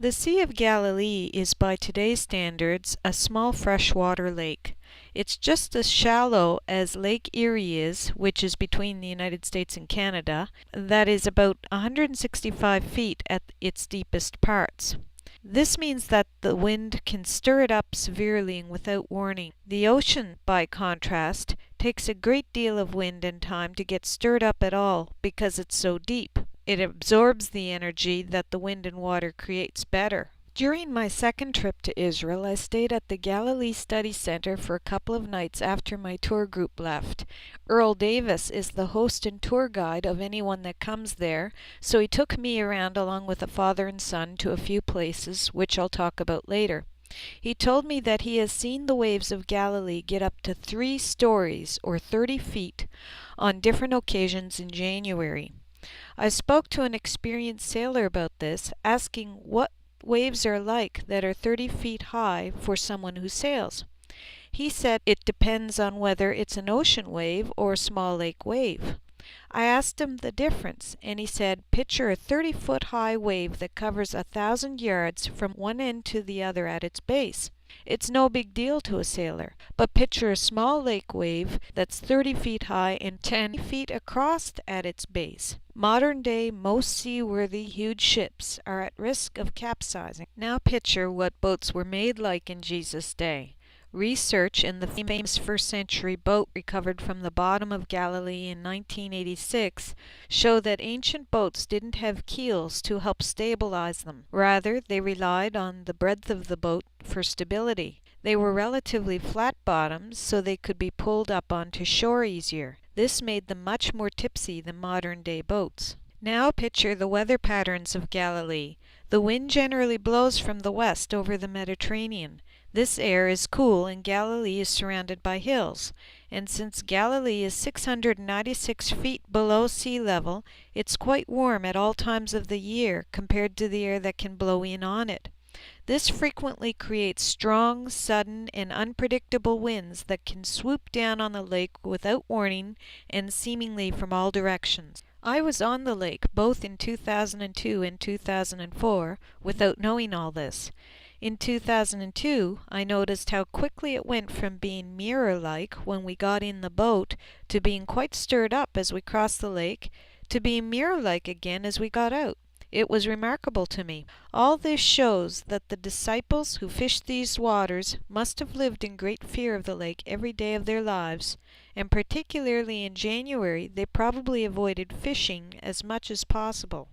The Sea of Galilee is by today's standards a small freshwater lake. It's just as shallow as Lake Erie is, which is between the United States and Canada, that is about 165 feet at its deepest parts. This means that the wind can stir it up severely and without warning. The ocean, by contrast, takes a great deal of wind and time to get stirred up at all because it's so deep. It absorbs the energy that the wind and water creates better. During my second trip to Israel, I stayed at the Galilee Study Center for a couple of nights after my tour group left. Earl Davis is the host and tour guide of anyone that comes there, so he took me around along with a father and son to a few places, which I'll talk about later. He told me that he has seen the waves of Galilee get up to 3 stories, or 30 feet, on different occasions in January. I spoke to an experienced sailor about this, asking what waves are like that are 30 feet high for someone who sails. He said it depends on whether it's an ocean wave or a small lake wave. I asked him the difference, and he said, picture a 30-foot high wave that covers 1,000 yards from one end to the other at its base. It's no big deal to a sailor, but picture a small lake wave that's 30 feet high and 10 feet across at its base. Modern-day, most seaworthy, huge ships are at risk of capsizing. Now picture what boats were made like in Jesus' day. Research in the famous first-century boat recovered from the bottom of Galilee in 1986 show that ancient boats didn't have keels to help stabilize them. Rather, they relied on the breadth of the boat for stability. They were relatively flat bottoms, so they could be pulled up onto shore easier. This made them much more tipsy than modern-day boats. Now picture the weather patterns of Galilee. The wind generally blows from the west over the Mediterranean. This air is cool and Galilee is surrounded by hills, and since Galilee is 696 feet below sea level, it's quite warm at all times of the year compared to the air that can blow in on it. This frequently creates strong, sudden, and unpredictable winds that can swoop down on the lake without warning and seemingly from all directions. I was on the lake both in 2002 and 2004 without knowing all this. In 2002, I noticed how quickly it went from being mirror-like when we got in the boat to being quite stirred up as we crossed the lake to being mirror-like again as we got out. It was remarkable to me. All this shows that the disciples who fished these waters must have lived in great fear of the lake every day of their lives, and particularly in January they probably avoided fishing as much as possible.